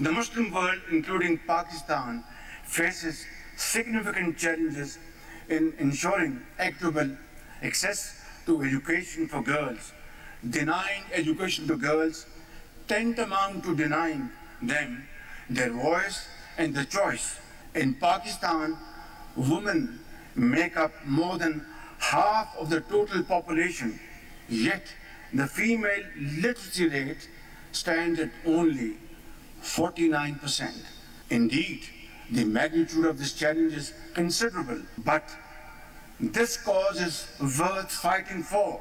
The Muslim world, including Pakistan, faces significant challenges in ensuring equitable access to education for girls. Denying education to girls tantamount to denying them their voice and the choice. In Pakistan, women make up more than half of the total population, yet the female literacy rate stands at only 49%. Indeed, the magnitude of this challenge is considerable, but this cause is worth fighting for.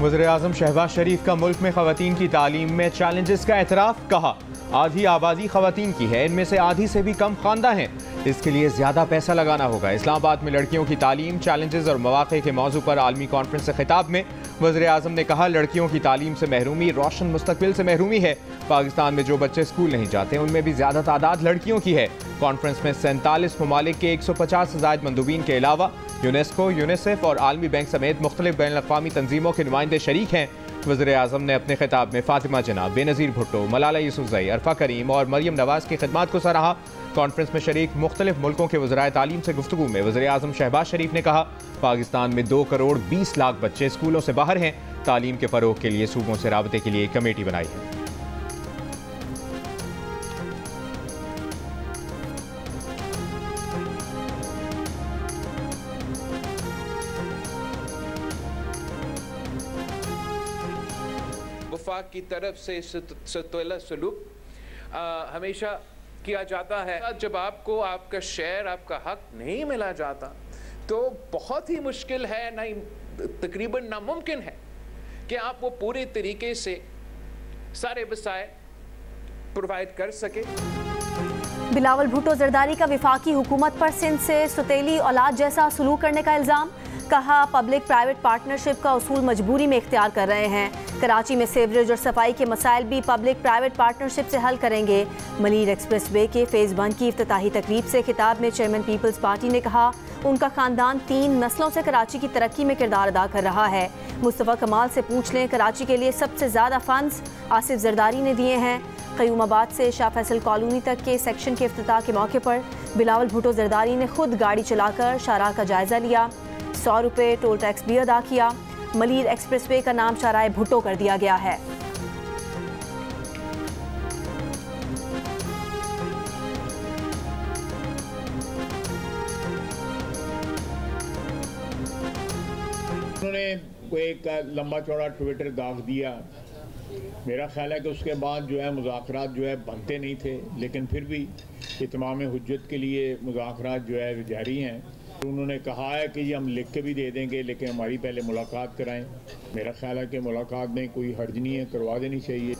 वज़ीर-ए-आज़म शहबाज शरीफ का मुल्क में ख़वातीन की तालीम में challenges का एतराफ़। कहा, आधी आबादी ख़वातीन की है, इनमें से आधी से भी कम ख़्वानदा हैं, इसके लिए ज़्यादा पैसा लगाना होगा। इस्लामाबाद में लड़कियों की तालीम, चैलेंजेस और मौक़े के मौजू पर आलमी कॉन्फ्रेंस से खिताब में वज़ीर-ए-आज़म ने कहा, लड़कियों की तालीम से महरूमी रोशन मुस्तकबिल से महरूमी है। पाकिस्तान में जो बच्चे स्कूल नहीं जाते उनमें भी ज़्यादा तादाद लड़कियों की है। कॉन्फ्रेंस में 47 ममालिक के 150 से ज़ायद मंदूबीन के अलावा यूनेस्को, यूनिसेफ और आलमी बैंक समेत मुख्तलिफ बैनुल-अक़वामी तंजीमों के नुमाइंदे शरीक हैं। वज़ीर-ए-आज़म ने अपने खिताब में फातिमा जना, बेनज़ीर भुट्टो, मलाला यूसुफ़ज़ई, अरफा करीम और मरियम नवाज़ की खिदमत को सराहा। कॉन्फ्रेंस में शरीक मुख्तलिफ मुल्कों के वज़राए तालीम से गुफ्तगू में वज़ीर-ए-आज़म शहबाज शरीफ ने कहा, पाकिस्तान में 2 करोड़ 20 लाख बच्चे स्कूलों से बाहर हैं। तालीम के फ़रोग़ के लिए सूबों से राबते के लिए कमेटी बनाई है। वफाक की तरफ से सतुल्ला सलूक हमेशा किया जाता है। जब आपको आपका शेयर, आपका हक नहीं मिला जाता तो बहुत ही मुश्किल है, नहीं तकरीबन नामुमकिन है कि आप वो पूरे तरीके से सारे वसाइल प्रोवाइड कर सके। बिलावल भुट्टो जरदारी का वफाकी हुकूमत पर सिंध से सुतेली औलाद जैसा सलूक करने का इल्ज़ाम। कहा, पब्लिक प्राइवेट पार्टनरशिप का उसूल मजबूरी में इख्तियार कर रहे हैं। कराची में सीवरेज और सफाई के मसाइल भी पब्लिक प्राइवेट पार्टनरशिप से हल करेंगे। मलीर एक्सप्रेस वे के फ़ेज़ 1 की इफ्तिताही तकरीब से खिताब में चेयरमैन पीपल्स पार्टी ने कहा, उनका ख़ानदान 3 नस्लों से कराची की तरक्की में किरदार अदा कर रहा है। मुस्तफ़ा कमाल से पूछ लें, कराची के लिए सबसे ज़्यादा फ़ंड्स आसिफ जरदारी ने दिए हैं। क़यूमाबाद से शाह फैसल कॉलोनी तक के सेक्शन के इफ्तिताह के मौके पर बिलावल भुट्टो जरदारी ने खुद गाड़ी चलाकर शाहराह का जायज़ा लिया। 100 रुपये टोल टैक्स भी अदा किया। मलीर एक्सप्रेस वे का नाम शाहराह भुट्टो कर दिया गया है। उन्होंने कोई एक लंबा चौड़ा ट्विटर दाग दिया। मेरा ख्याल है कि उसके बाद जो है मुज़ाकरात जो है बनते नहीं थे, लेकिन फिर भी इत्माम हुज्जत के लिए मुज़ाकरात जो है जारी हैं। उन्होंने कहा है कि ये हम लिख के भी दे देंगे, लेकिन हमारी पहले मुलाकात कराएं। मेरा ख्याल है कि मुलाकात में कोई हर्ज नहीं है, करवा देनी चाहिए।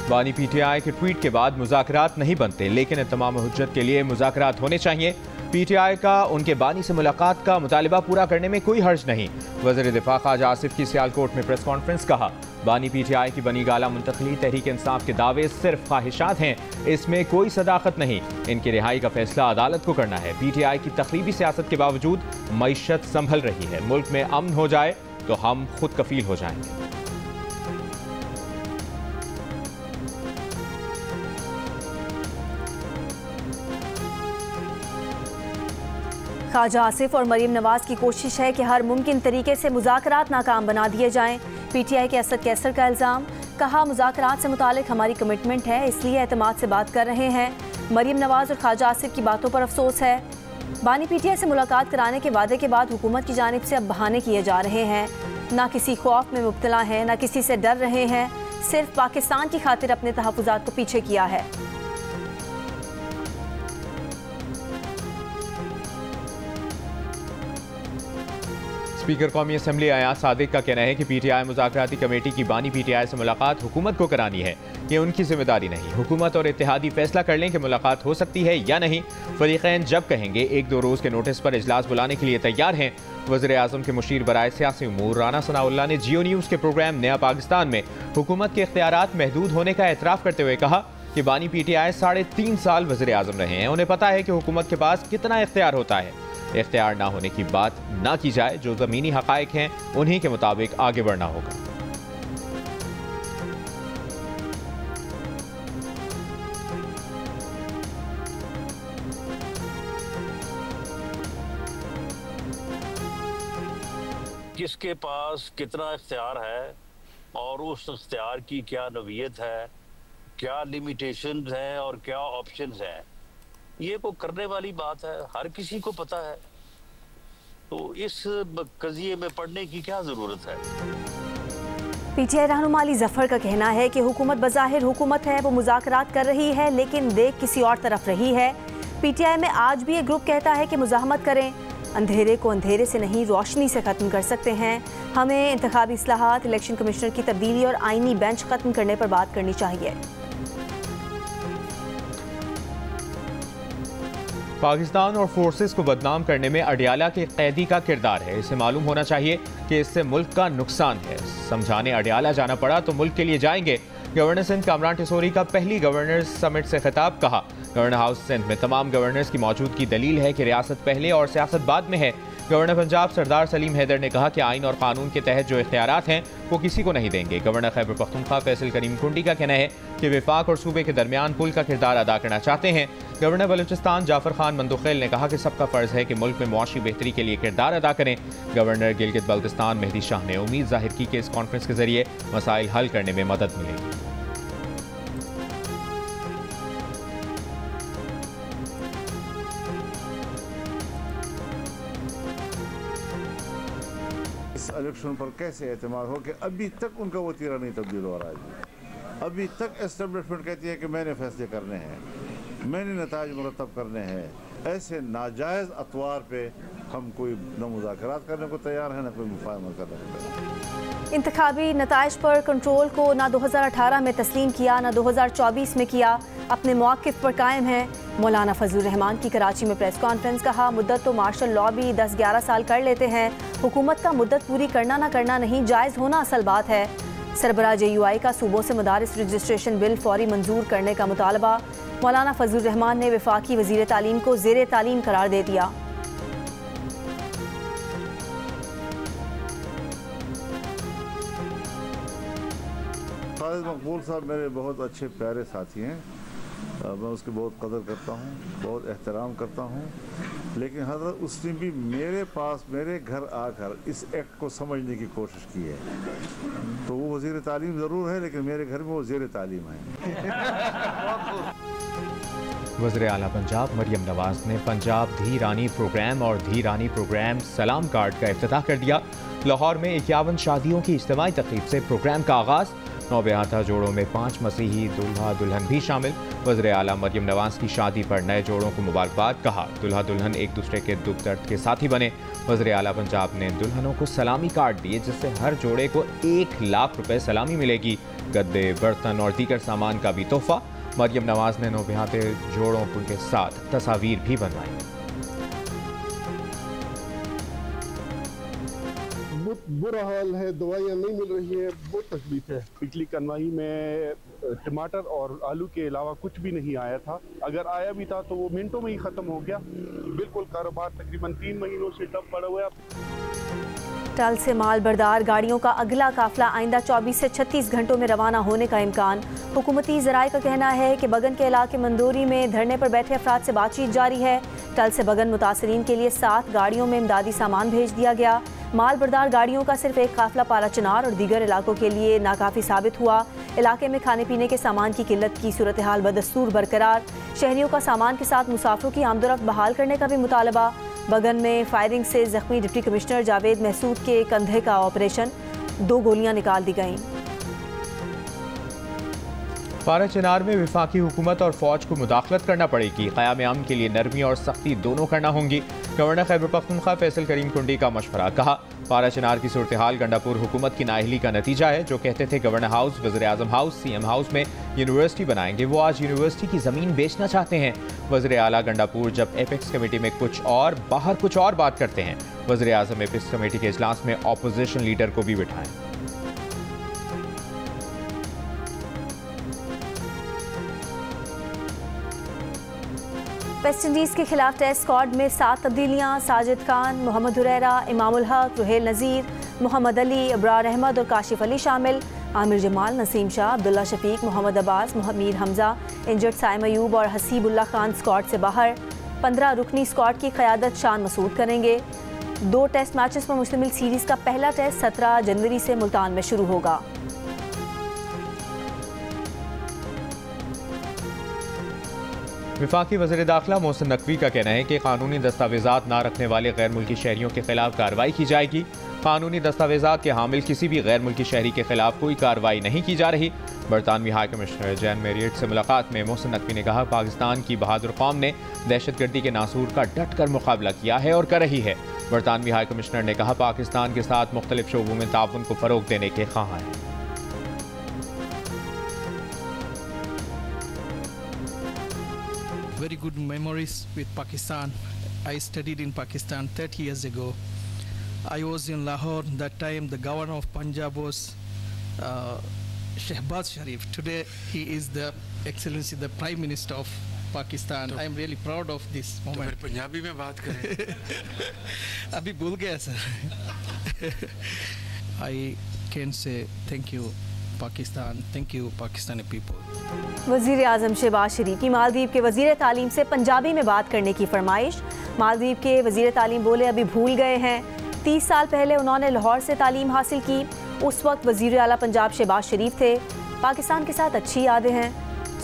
बानी पीटीआई के ट्वीट के बाद मुज़ाकरात नहीं बनते, लेकिन इत्माम हुज्जत के लिए मुज़ाकरात होने चाहिए। पीटीआई का उनके बानी से मुलाकात का मुतालिबा पूरा करने में कोई हर्ज नहीं। वज़ीर दिफा ख्वाजा आसिफ की सियालकोट में प्रेस कॉन्फ्रेंस। कहा, बानी पीटीआई की बनी गाला मुंतकली तहरीक इंसाफ के दावे सिर्फ ख्वाहिशात हैं, इसमें कोई सदाकत नहीं। इनकी रिहाई का फैसला अदालत को करना है। पीटीआई की तखरीबी सियासत के बावजूद मईशत संभल रही है। मुल्क में अमन हो जाए तो हम खुद कफील हो जाएंगे। ख्वाजा आसिफ और मरीम नवाज की कोशिश है कि हर मुमकिन तरीके से मुज़ाकरात नाकाम बना दिए जाएं। पीटीआई के असद कैसर का इल्ज़ाम। कहा, मुज़ाकरात से मुतालिक हमारी कमिटमेंट है, इसलिए एतमाद से बात कर रहे हैं। मरीम नवाज और ख्वाजा आसिफ की बातों पर अफसोस है। बानी पीटीआई से मुलाकात कराने के वादे के बाद हुकूमत की जानिब से अब बहाने किए जा रहे हैं। ना किसी खौफ में मुब्तला हैं, ना किसी से डर रहे हैं, सिर्फ पाकिस्तान की खातिर अपने तहफ़्फ़ुज़ात को पीछे किया है। स्पीकर कौमी असम्बली अयाज सादिक का कहना है कि PTI मुज़ाकराती कमेटी की बानी PTI से मुलाकात हुकूमत को करानी है, ये उनकी जिम्मेदारी नहीं। हुकूमत और इत्तेहादी फैसला कर लें कि मुलाकात हो सकती है या नहीं। फरीक़ैन जब कहेंगे 1-2 रोज़ के नोटिस पर इजलास बुलाने के लिए तैयार हैं। वज़ीर-ए-आज़म के मुशीर बराए सियासी उमूर राना सनाउल्लाह ने जियो न्यूज़ के प्रोग्राम नया पाकिस्तान में हुकूमत के इख्तियारात महदूद होने का एतराफ़ करते हुए कहा कि बानी PTI 3.5 साल वज़ीर-ए-आज़म रहे हैं, उन्हें पता है कि हुकूमत के पास कितना इख्तियार होता है। इख्तियार ना होने की बात ना की जाए, जो ज़मीनी हक़ाइक़ हैं उन्हीं के मुताबिक आगे बढ़ना होगा। किसके पास कितना इख्तियार है और उस इख्तियार की क्या नौइयत है, क्या लिमिटेशंस हैं और क्या ऑप्शंस हैं, ये को करने वाली बात है, हर किसी को पता है। तो इस कज़िये में पढ़ने की क्या ज़रूरत है। PTI रहनुमा अली जफर का कहना है कि हुकूमत बज़ाहिर हुकूमत है, वो मुज़ाकरात कर रही है लेकिन देख किसी और तरफ रही है। PTI में आज भी एक ग्रुप कहता है कि मुज़ाहमत करें, अंधेरे को अंधेरे से नहीं रोशनी से ख़त्म कर सकते हैं। हमें इंतखाबी इस्लाहात, इलेक्शन कमिश्नर की तब्दीली और आइनी बेंच ख़त्म करने पर बात करनी चाहिए। पाकिस्तान और फोर्सेस को बदनाम करने में अडियाला के कैदी का किरदार है। इसे मालूम होना चाहिए कि इससे मुल्क का नुकसान है। समझाने अडियाला जाना पड़ा तो मुल्क के लिए जाएंगे। गवर्नर सिंध कामरान टिसोरी का पहली गवर्नर्स समिट से खिताब। कहा, गवर्नर हाउस सिंध में तमाम गवर्नर्स की मौजूदगी दलील है कि रियासत पहले और सियासत बाद में है। गवर्नर पंजाब सरदार सलीम हैदर ने कहा कि आइन और कानून के तहत जो इख्तियारात हैं वो किसी को नहीं देंगे। गवर्नर खैबर पख्तूनख्वा फैसल करीम कुंडी का कहना है कि विफाक और सूबे के दरमियान पुल का किरदार अदा करना चाहते हैं। गवर्नर बलूचिस्तान जाफर खान मंदुखेल ने कहा कि सबका फ़र्ज़ है कि मुल्क में मुआशी बेहतरी के लिए किरदार अदा करें। गवर्नर गिलगित बल्तिस्तान मेहदी शाह ने उम्मीद जाहिर की कि इस कॉन्फ्रेंस के जरिए मसाइल हल करने में मदद मिलेगी। इलेक्शन पर कैसे एतमाद हो कि अभी तक उनका वो तीरा नहीं तब्दील हो रहा है। अभी तक एस्टेब्लिशमेंट कहती है कि मैंने फैसले करने हैं, मैंने नताज मुरतब करने हैं। ऐसे नाजायज़ अतवार पे हम कोई न मुज़ाकरात करने को तैयार है, न कोई मुफाहमत करने को तैयार है। इंतखाबी नताइज पर कंट्रोल को ना 2018 में तस्लीम किया, ना 2024 में किया, अपने मौक़िफ़ पर कायम है। मौलाना फजलुर रहमान की कराची में प्रेस कॉन्फ्रेंस। कहा, मुद्दत तो मार्शल लॉ भी 10-11 साल कर लेते हैं, हुकूमत का मुद्दत पूरी करना ना करना नहीं, जायज़ होना असल बात है। सरबराह JUI का सूबों से मदारिस रजिस्ट्रेशन बिल फौरी मंजूर करने का मुतालबा। मौलाना फजलुर रहमान ने वफाकी वज़ीर तालीम को ज़ेर तालीम करार दे दिया। खालिद मकबूल साहब मेरे बहुत अच्छे प्यारे साथी हैं, मैं उसकी बहुत कदर करता हूँ, बहुत एहतराम करता हूँ। लेकिन हज़रत उसने भी मेरे पास मेरे घर आकर इस एक्ट को समझने की कोशिश की है। तो वो वज़ीर तालीम ज़रूर है लेकिन मेरे घर में वो ज़ेर तालीम है। वज़ीर आला पंजाब मरियम नवाज ने पंजाब धी रानी प्रोग्राम और धी रानी प्रोग्राम सलाम कार्ड का इफ्तिताह कर दिया। लाहौर में 51 शादियों की इज्तिमाई तक़रीब से प्रोग्राम का आगाज़। नौब्याहता जोड़ों में 5 मसीही दूल्हा दुल्हन भी शामिल। वज़ीर आला मरियम नवाज की शादी पर नए जोड़ों को मुबारकबाद। कहा, दूल्हा दुल्हन एक दूसरे के दुख दर्द के साथी बने। वज़ीर आला पंजाब ने दुल्हनों को सलामी कार्ड दिए जिससे हर जोड़े को 1 लाख रुपए सलामी मिलेगी। गद्दे, बर्तन और दीगर सामान का भी तोहफा। मरियम नवाज ने नौब्याहते जोड़ों के साथ तस्वीर भी बनवाई। बहुत बुरा हाल है, दवाइयाँ नहीं मिल रही है, बहुत तकलीफ है। पिछली कनवाई में टमाटर और आलू के अलावा कुछ भी नहीं आया था, अगर आया भी था तो वो मिनटों में ही ख़त्म हो गया। बिल्कुल कारोबार तकरीबन 3 महीनों से ठप पड़ा हुआ है। टल से माल बरदार गाड़ियों का अगला काफिला आइंदा 24 से 36 घंटों में रवाना होने का इम्कान। हुकूमती ज़राए का कहना है कि बगन के इलाके मंदोरी में धरने पर बैठे अफराद से बातचीत जारी है। टल से बगन मुतासरीन के लिए 7 गाड़ियों में इमदादी सामान भेज दिया गया। माल बरदार गाड़ियों का सिर्फ एक काफिला पारा चिनार और दीगर इलाकों के लिए नाकाफी साबित हुआ। इलाके में खाने पीने के सामान की किल्लत की सूरत हाल बदस्तूर बरकरार। शहरियों का सामान के साथ मुसाफिरों की आमदोरफ्त बहाल करने का भी मुतालबा। बगन में फायरिंग से जख्मी डिप्टी कमिश्नर जावेद महसूद के कंधे का ऑपरेशन, 2 गोलियां निकाल दी गईं। पारा चिनार में वफाकी हुकूमत और फौज को मुदाखलत करना पड़ेगी। क़याम अमन के लिए नरमी और सख्ती दोनों करना होंगी। गवर्नर खैबर पख्तूनख्वा फैसल करीम कुंडी का मशवरा, कहा पारा चिनार की सूरत हाल गंडापुर हुकूमत की नाअहली का नतीजा है। जो कहते थे गवर्नर हाउस, वज़ीर आज़म हाउस, CM हाउस में यूनिवर्सिटी बनाएंगे, वो आज यूनिवर्सिटी की ज़मीन बेचना चाहते हैं। वज़ीर आला गंडापुर जब एपेक्स कमेटी में कुछ और बाहर कुछ और बात करते हैं। वज़ीर आज़म एपेक्स कमेटी के इजलास में ऑपोजिशन लीडर को भी बिठाएं। वेस्ट इंडीज़ के खिलाफ टेस्ट स्क्वाड में 7 तब्दीलियां। साजिद खान, मोहम्मद हुरैरा, इमामुल हक, रुहेल नज़ीर, मोहम्मद अली, अब्रार अहमद और काशिफ अली शामिल। आमिर जमाल, नसीम शाह, अब्दुल्ला शफीक, मोहम्मद अब्बास, मीर हमजा, इंजर्ड साइम अयूब और हसीबुल्ला खान स्क्वाड से बाहर। 15 रुकनी स्क्वाड की क़यादत शान मसूद करेंगे। 2 टेस्ट मैचेस पर मुश्तमिल सीरीज़ का पहला टेस्ट 17 जनवरी से मुल्तान में शुरू होगा। वफाकी वज़ीर दाखिला मोहसिन नकवी का कहना है कि कानूनी दस्तावेज़ात ना रखने वाले गैर मुल्की शहरियों के खिलाफ कार्रवाई की जाएगी। कानूनी दस्तावेज़ात के हामिल किसी भी गैर मुल्की शहरी के खिलाफ कोई कार्रवाई नहीं की जा रही। बरतानवी हाई कमिश्नर जैन मैरियट से मुलाकात में मोहसिन नकवी ने कहा पाकिस्तान की बहादुर कौम ने दहशतगर्दी के नासूर का डट कर मुकाबला किया है और कर रही है। बरतानवी हाई कमिश्नर ने कहा पाकिस्तान के साथ मुख्तलिफ शोबों में ताउन को फ़रोग देने के ख्वाह हैं। Very good memories with Pakistan. I studied in Pakistan 30 years ago. I was in Lahore. That time the governor of Punjab was Shehbaz Sharif. Today he is the Excellency, the Prime Minister of Pakistan. I am really proud of this moment. तो पंजाबी में बात करें। अभी भूल गया sir. I can say thank you Pakistan, thank you Pakistani people. वज़ीर आज़म शहबाज शरीफ की मालदीव के वज़ीर तालीम से पंजाबी में बात करने की फरमाइश। मालदीव के वज़ीर तालीम बोले अभी भूल गए हैं। 30 साल पहले उन्होंने लाहौर से तालीम हासिल की। उस वक्त वज़ीर आला पंजाब शहबाज शरीफ थे। पाकिस्तान के साथ अच्छी यादें हैं।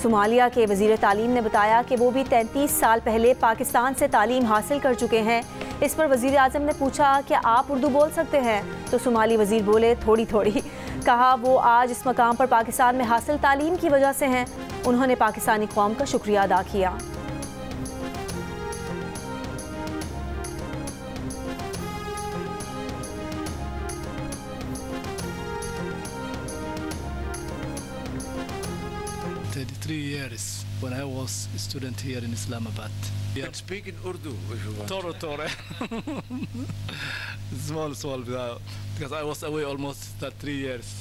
सोमालिया के वज़ीर तालीम ने बताया कि वो भी 33 साल पहले पाकिस्तान से तालीम हासिल कर चुके हैं। इस पर वज़ीर आज़म ने पूछा कि आप उर्दू बोल सकते हैं? तो सोमाली वज़ीर बोले थोड़ी थोड़ी। कहा वो आज इस मकाम पर पाकिस्तान में हासिल तालीम की वजह से हैं। उन्होंने पाकिस्तानी कौम का शुक्रिया अदा किया। Years when I was a student here in Islamabad. You can speak in Urdu if you want. Tore. small because I was away almost 3 years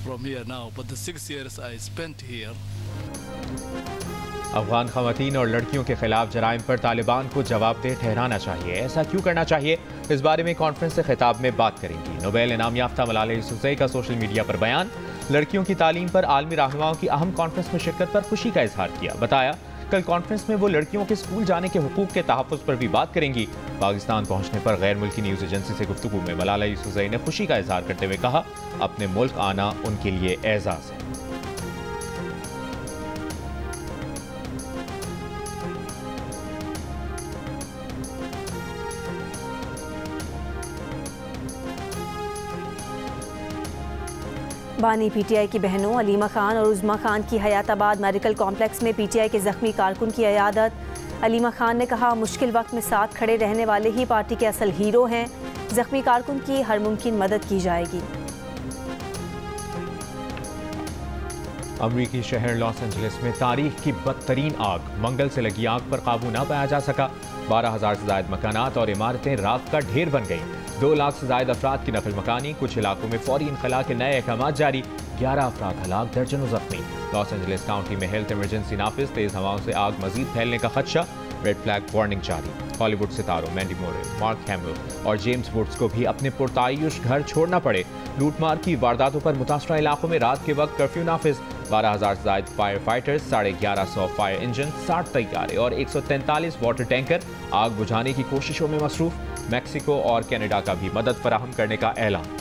from here now, but the 6 years I spent here. Afghan ख़वातीन और लड़कियों के खिलाफ जराइम पर तालिबान को जवाबदेह ठहराना चाहिए। ऐसा क्यों करना चाहिए, इस बारे में कॉन्फ्रेंस से खिताब में बात करेंगी। नोबेल इनाम याफ्ता मलाला यूसुफ़ज़ई का सोशल मीडिया पर बयान। लड़कियों की तालीम पर आलमी रहनुमाओं की अहम कॉन्फ्रेंस में शिरकत पर खुशी का इजहार किया। बताया कल कॉन्फ्रेंस में वो लड़कियों के स्कूल जाने के हुकूक के तहफ़्फ़ुज़ पर भी बात करेंगी। पाकिस्तान पहुंचने पर गैर मुल्की न्यूज़ एजेंसी से गुफ्तगू में मलाला यूसुफ़ज़ई ने खुशी का इजहार करते हुए कहा अपने मुल्क आना उनके लिए एजाज़ है। बानी पीटीआई की बहनों अलीमा खान और उज़्मा खान की हयाताबाद मेडिकल कॉम्प्लेक्स में पीटीआई के ज़ख्मी कारकुन की इयादत। अलीमा खान ने कहा मुश्किल वक्त में साथ खड़े रहने वाले ही पार्टी के असल हीरो हैं। ज़ख्मी कारकुन की हर मुमकिन मदद की जाएगी। अमरीकी शहर लॉस एंजलिस में तारीख की बदतरीन आग। मंगल से लगी आग पर काबू ना पाया जा सका। 12,000 से ज़ायद मकानात और इमारतें राख का ढेर बन गईं। 2 लाख से ज़ायद अफराद की नकल मकानी। कुछ इलाकों में फौरी इनखला के नए अहकाम जारी। 11 अफराद हलाक, दर्जनों जख्मी। लॉस एंजलिस काउंटी में हेल्थ इमरजेंसी नाफिज। तेज हवाओं से आग मजीद फैलने का खदशा। रेड फ्लैग वार्निंग जारी। हॉलीवुड सितारों मैंडी मोरे, मार्क हैमिल और जेम्स वुड्स को भी अपने पुरतायुश घर छोड़ना पड़े। लूटमार की वारदातों पर मुतासरा इलाकों में रात के वक्त कर्फ्यू नाफिज। 12,000 से ज़ायद फायर फाइटर्स, 1150 फायर इंजन, 60 तैयारे और 143 वाटर टैंकर आग बुझाने की कोशिशों में मसरूफ। मैक्सिको और कनाडा का भी मदद फराहम करने का ऐलान।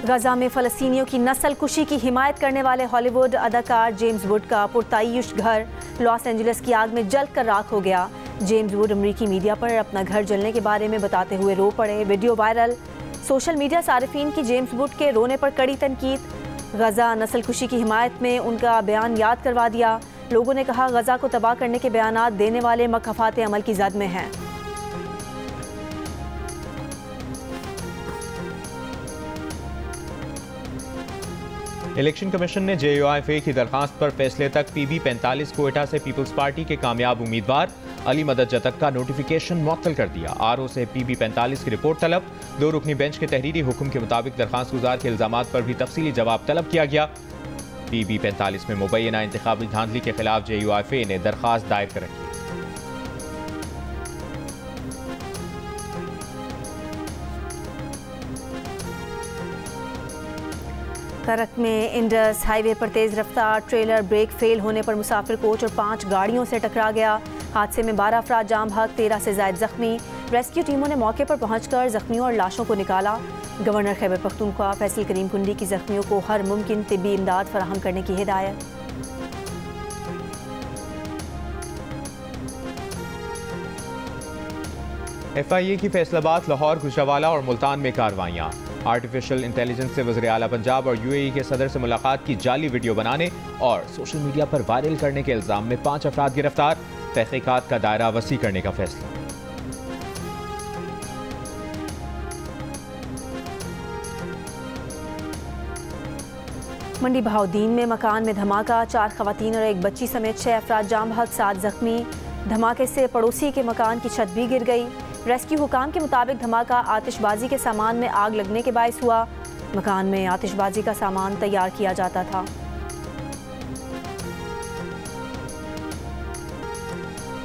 गजा में फ़लस्तीनियों की नस्ल कुशी की हिमायत करने वाले हॉलीवुड अदाकार जेम्स वुड का पुरतायुश घर लॉस एंजलिस की आग में जल कर राख हो गया। जेम्स वुड अमरीकी मीडिया पर अपना घर जलने के बारे में बताते हुए रो पड़े। Video viral. सोशल मीडिया सारिफीन की जेम्स बुट के रोने पर कड़ी तनकीद। गजा नस्लकुशी की हिमायत में उनका बयान याद करवा दिया। लोगों ने कहा गजा को तबाह करने के बयानात देने वाले मखफात अमल की जद में हैं। इलेक्शन कमीशन ने JUIFA की दरखास्त पर फैसले तक PB45 कोयटा से पीपल्स पार्टी के कामयाब उम्मीदवार अली मदद जतक का नोटिफिकेशन मुअत्तल कर दिया। RO से PB45 की रिपोर्ट तलब। 2 रुकनी बेंच के तहरीरी हुक्म के मुताबिक दरखास्त गुजार के इल्जामात पर भी तफसीली जवाब तलब किया गया। PB45 में मुबैना इंतखाबी धांधली के खिलाफ JUIFA ने दरखास्त दायर कर रखी। करक में इंडस हाईवे पर तेज रफ्तार ट्रेलर ब्रेक फेल होने पर मुसाफिर कोच और 5 गाड़ियों से टकरा गया। हादसे में 12 अफराद जाम भाग, 13 से ज्यादा जख्मी। रेस्क्यू टीमों ने मौके पर पहुंचकर जख्मियों और लाशों को निकाला। गवर्नर खैबर पख्तूनख्वा फैसल करीम कुंडी की जख्मियों को हर मुमकिन तिब्बी इमदाद फराहम करने की हिदायत। FIA की फैसलाबाद, लाहौर, गुजरावाला और मुल्तान में कार्रवाइयाँ। आर्टिफिशियल इंटेलिजेंस से वज़ीर आला पंजाब और UAE के सदर से मुलाकात की जाली वीडियो बनाने और सोशल मीडिया पर वायरल करने के इल्ज़ाम में 5 अफराद गिरफ्तार। तहकीकात का दायरा वसी करने का फैसला। मंडी बहाउद्दीन में मकान में धमाका, 4 खवातीन और एक बच्ची समेत 6 अफराद जाम भाग, 7 जख्मी। धमाके से पड़ोसी के मकान की छत भी गिर गई। रेस्क्यू हुकाम के मुताबिक धमाका आतिशबाजी के सामान में आग लगने के बायस हुआ। मकान में आतिशबाजी का सामान तैयार किया जाता था।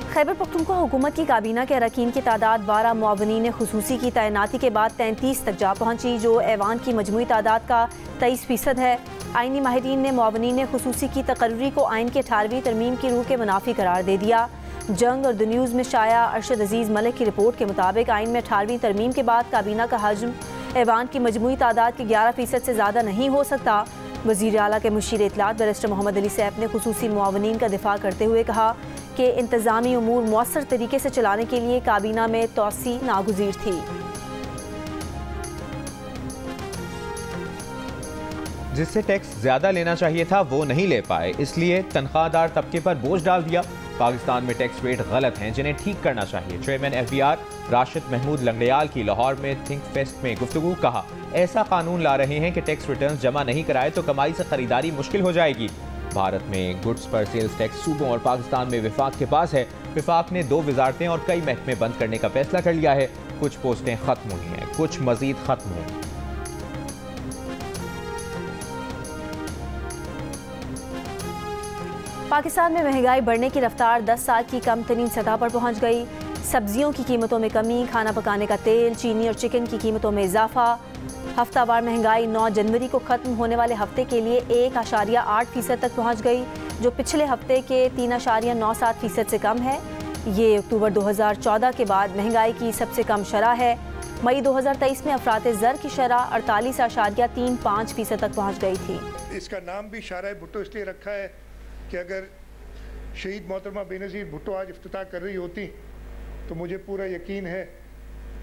खैबर पख्तूनख्वा हुकूमत की काबीना के अरकान की तादाद 12 मुआवनीन खुसूसी की तैनाती के बाद 33 तक जा पहुंची, जो ऐवान की मजमूई तादाद का 23% है। आइनी माहिरीन ने मुआवनीन खुसूसी की तकर्री को आइन के 18वीं तरमीम की रूह के मुनाफी करार दे दिया। जंग और द न्यूज़ में शाया अरशद अजीज़ मलिक की रिपोर्ट के मुताबिक आइन में 18वीं तरमीम के बाद काबीना का हजम ऐवान की मजमूई तादाद के 11% से ज़्यादा नहीं हो सकता। वज़ीर आला के मुशीर इत्तलात बैरिस्टर मोहम्मद अली सैफ ने खुसूसी मुआवनीन का दिफा करते हुए कहा कि इंतज़ामी उमूर मौसर तरीके से चलाने के लिए काबीना में तौसी नागुज़ीर थी। जिससे टैक्स ज्यादा लेना चाहिए था वो नहीं ले पाए, इसलिए तनख्वाहदार तबके पर बोझ डाल दिया। पाकिस्तान में टैक्स रेट गलत हैं जिन्हें ठीक करना चाहिए। चेयरमैन FBR राशिद महमूद लंगड़ियाल की लाहौर में थिंक फेस्ट में गुफ्तगू। कहा ऐसा कानून ला रहे हैं कि टैक्स रिटर्न जमा नहीं कराए तो कमाई से खरीदारी मुश्किल हो जाएगी। भारत में गुड्स पर सेल्स टैक्स सूबों और पाकिस्तान में विफाक के पास है। विफाक ने 2 वजारतें और कई महकमे बंद करने का फैसला कर लिया है। कुछ पोस्टें खत्म हुई हैं, कुछ मजीद खत्म होंगी। पाकिस्तान में महंगाई बढ़ने की रफ्तार 10 साल की कम तरीन सतह पर पहुंच गई। सब्जियों की कीमतों में कमी, खाना पकाने का तेल, चीनी और चिकन की कीमतों में इजाफा। हफ्तावार महंगाई 9 जनवरी को ख़त्म होने वाले हफ्ते के लिए 1.8% तक पहुंच गई, जो पिछले हफ्ते के 3.97% से कम है। ये अक्टूबर 2014 के बाद महंगाई की सबसे कम शरह है। मई 2023 में अफराते ज़र की शरह 48.35% तक पहुँच गई थी। इसका नाम भी शारा भुट्टो इसलिए रखा है कि अगर शहीद मोहतरमा बेनज़ीर भुट्टो आज इफ्तिताह कर रही होती तो मुझे पूरा यकीन है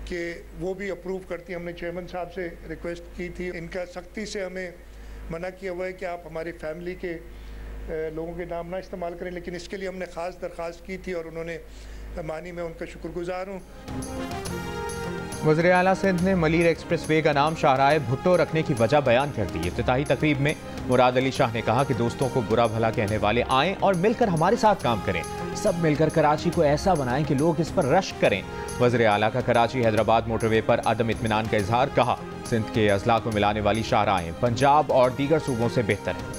कि वो भी अप्रूव करती। हमने चेयरमैन साहब से रिक्वेस्ट की थी, इनका सख्ती से हमें मना किया हुआ है कि आप हमारी फैमिली के लोगों के नाम ना इस्तेमाल करें, लेकिन इसके लिए हमने ख़ास दरख्वास्त की थी और उन्होंने मानी। मैं उनका शुक्रगुजार हूँ। वज़ीर आला सिंध ने मलीर एक्सप्रेस वे का नाम शाहराह भुट्टो रखने की वजह बयान कर दी। इफ्तिताही तकरीब में मुराद अली शाह ने कहा कि दोस्तों को बुरा भला कहने वाले आएँ और मिलकर हमारे साथ काम करें। सब मिलकर कराची को ऐसा बनाएं कि लोग इस पर रश्क करें। वज़ीर आला का कराची हैदराबाद मोटरवे पर अदम इत्मीनान का इजहार। कहा सिंध के अजला को मिलाने वाली शाहराहें पंजाब और दीगर सूबों से बेहतर हैं।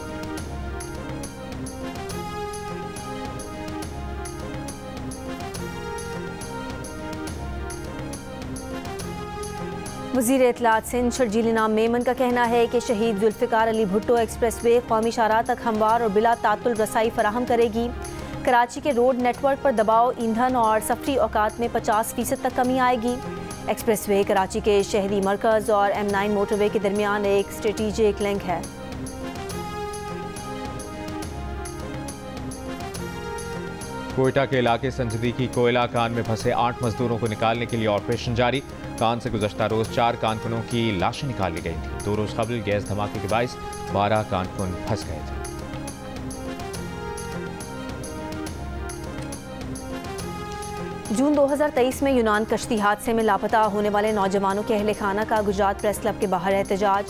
वज़ीर इत्तलात सिंध शर्जील इनाम मेमन का कहना है कि शहीद जुल्फ़िकार अली भुट्टो एक्सप्रेस वे कौमी शाहराह तक हमवार और बिला तातुल रसाई फराहम करेगी। कराची के रोड नेटवर्क पर दबाव, ईंधन और सफरी औकात में 50% तक कमी आएगी। एक्सप्रेस वे कराची के शहरी मरकज़ और M9 मोटरवे के दरमियान एक स्ट्रेटेजिक लिंक है। कोयटा के इलाके संजदी की कोयला कान में फंसे 8 मजदूरों को निकालने के लिए ऑपरेशन जारी। कान से गुज़श्ता रोज 4 कारकुनों की लाशें निकाली गई थी। 2 रोज कबल गैस धमाके के बायस 12 कारकुन फंस गए थे। जून 2023 में यूनान कश्ती हादसे में लापता होने वाले नौजवानों के अहले खाना का गुजरात प्रेस क्लब के बाहर एहतजाज।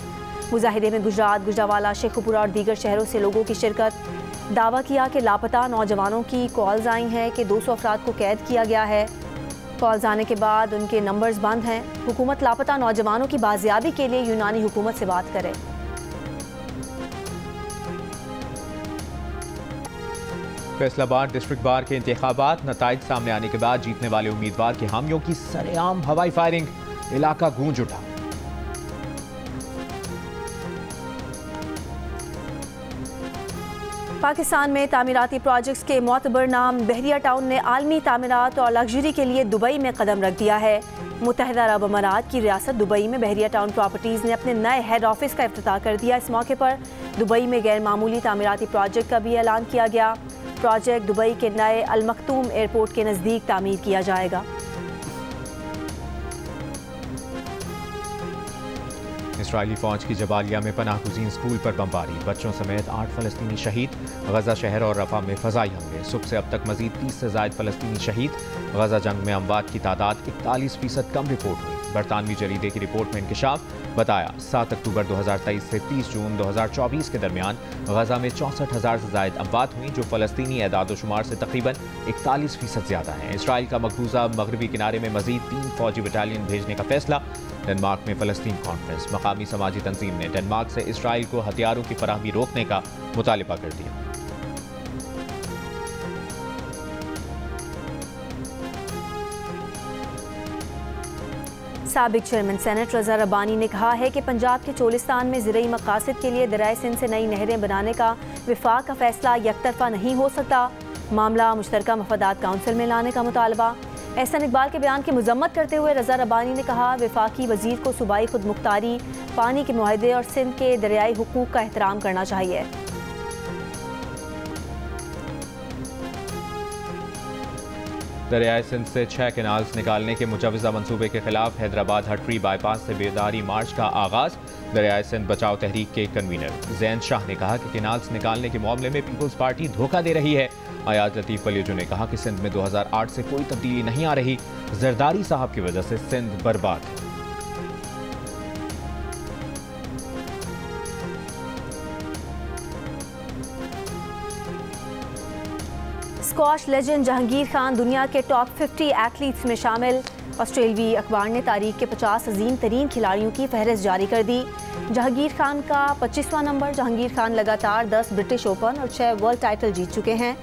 मुजाहिदे में गुजरात, गुजरावाला, शेखुपुरा और दीगर शहरों से लोगों की शिरकत। दावा किया कि लापता नौजवानों की कॉल्स आई हैं कि 200 अफराद को कैद किया गया है। कॉल्स आने के बाद उनके नंबर्स बंद हैं। हुकूमत लापता नौजवानों की बाजियाबी के लिए यूनानी हुकूमत से बात करे। फैसलाबाद डिस्ट्रिक्ट बार के इंतखाबात नताइज सामने आने के बाद जीतने वाले उम्मीदवार के हामियों की सरेआम हवाई फायरिंग, इलाका गूंज उठा। पाकिस्तान में तामीराती प्रोजेक्ट्स के मोतबर नाम बहरिया टाउन ने आलमी तामीरात और लग्जरी के लिए दुबई में कदम रख दिया है। मुत्तहिदा अरब अमारात की रियासत दुबई में बहरिया टाउन प्रॉपर्टीज़ ने अपने नए हेड ऑफिस का इफ्तिताह कर दिया। इस मौके पर दुबई में गैर मामूली तामीराती प्रोजेक्ट का भी ऐलान किया गया। प्रोजेक्ट दुबई के नए अल मखतूम एयरपोर्ट के नज़दीक तामीर किया जाएगा। इसराइली फौज की जबालिया में पनाह गुज़ीन स्कूल पर बमबारी, बच्चों समेत 8 फ़लस्तीनी शहीद। गजा शहर और रफा में फ़ज़ाई हमले, सुबह से अब तक मज़ीद 30 से ज़ायद फ़लस्तीनी शहीद। गजा जंग में अमवात की तादाद 41% कम रिपोर्ट हुई। बरतानवी जरीदे की रिपोर्ट में इंकशाफ बताया 7 अक्टूबर 2023 से 30 जून 2024 के दरमियान गजा में 64,000 से ज़ायद अमवात हुई, जो फ़लस्तीनी एदाद-ओ-शुमार से तकरीबन 41% ज़्यादा हैं। इसराइल का मकबूजा मगरबी किनारे में मज़ीद 3 फौजी बटालियन भेजने का फैसला। डेनमार्क में फ़लस्तीन कॉन्फ्रेंस, मकामी समाजी तंजीम ने डेनमार्क से इसराइल को हथियारों की फराहमी रोकने का मुतालिबा कर दिया। साबिक चेयरमैन सेनेट रज़ा रब्बानी ने कहा है कि पंजाब के चोलिस्तान में ज़राई मकासद के लिए दरियाए सिंध से नई नहरें बनाने का विफाक का फैसला यकतरफा नहीं हो सकता। मामला मुश्तरका मफादात काउंसिल में लाने का मुतालबा। एहसन इकबाल के बयान की मजम्मत करते हुए रज़ा रब्बानी ने कहा, वफाकी वज़ीर को सूबाई खुद मुख्तारी, पानी के मुआहदे और सिंध के दरियाई हुकूक का एहतराम करना चाहिए। दरियाए सिंध से 6 कैनाल्स निकालने के मुजवज़ा मंसूबे के खिलाफ हैदराबाद हटरी बाईपास से बेदारी मार्च का आगाज़। दरियाए सिंध बचाओ तहरीक के कन्वीनर जैन शाह ने कहा कि कैनाल्स निकालने के मामले में पीपल्स पार्टी धोखा दे रही है। आयात लतीफ़ पलियोजो ने कहा कि सिंध में 2008 से कोई तब्दीली नहीं आ रही, जरदारी साहब की वजह से सिंध बर्बाद है। स्क्वाश लेजेंड जहांगीर खान दुनिया के टॉप 50 एथलीट्स में शामिल। ऑस्ट्रेलवी अखबार ने तारीख के 50 अजीम तरीन खिलाड़ियों की फहरिस्त जारी कर दी। जहांगीर खान का 25वां नंबर। जहांगीर खान लगातार 10 ब्रिटिश ओपन और 6 वर्ल्ड टाइटल जीत चुके हैं।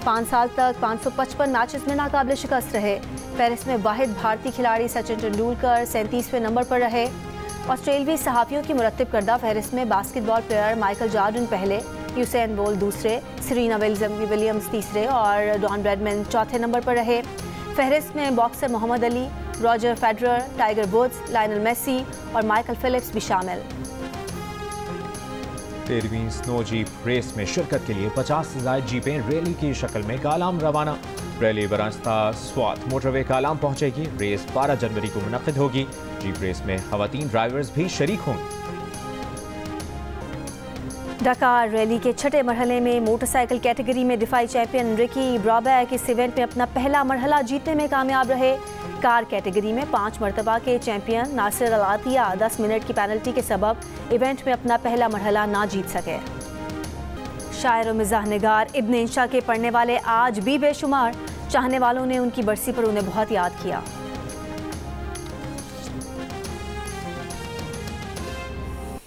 5 साल तक 555 मैचेस में नाकाबिल शिकस्त रहे। फहरिस्त में वाहिद भारतीय खिलाड़ी सचिन तेंदुलकर 37वें नंबर पर रहे। ऑस्ट्रेलवी सहाफ़ियों की मुरत्तिब करदा फहरिस्त में बास्केटबॉल प्लेयर माइकल जॉर्डन पहले, यूसेन बोल्ट दूसरे, सेरेना विलियम्स तीसरे और डॉन ब्रैडमैन चौथे नंबर पर रहे। फहरिस्त में boxer Muhammad Ali, Roger Federer, Tiger Woods, Lionel Messi और माइकल फिलिप्स भी शामिल। 13वीं स्नो जीप रेस में शिरकत के लिए 50 से ज़ायद जीपें रैली की शक्ल में कालाम रवाना। रैली बरास्ता स्वात मोटरवे कालाम पहुंचेगी। रेस 12 जनवरी को मुनक्किद होगी। जीप रेस में खवातीन ड्राइवर्स भी शरीक होंगे। डकार रैली के छठे मरहले में मोटरसाइकिल कैटेगरी में दिफाई चैंपियन रिकी ब्रॉबैक इस इवेंट में अपना पहला मरहला जीतने में कामयाब रहे। कार कैटेगरी में 5 मरतबा के चैंपियन नासिर अल आतिया 10 मिनट की पेनल्टी के सबब इवेंट में अपना पहला मरहला ना जीत सके। शायर और मिज़ाह निगार इब्न इंशा के पढ़ने वाले आज भी बेशुमार। चाहने वालों ने उनकी बरसी पर उन्हें बहुत याद किया।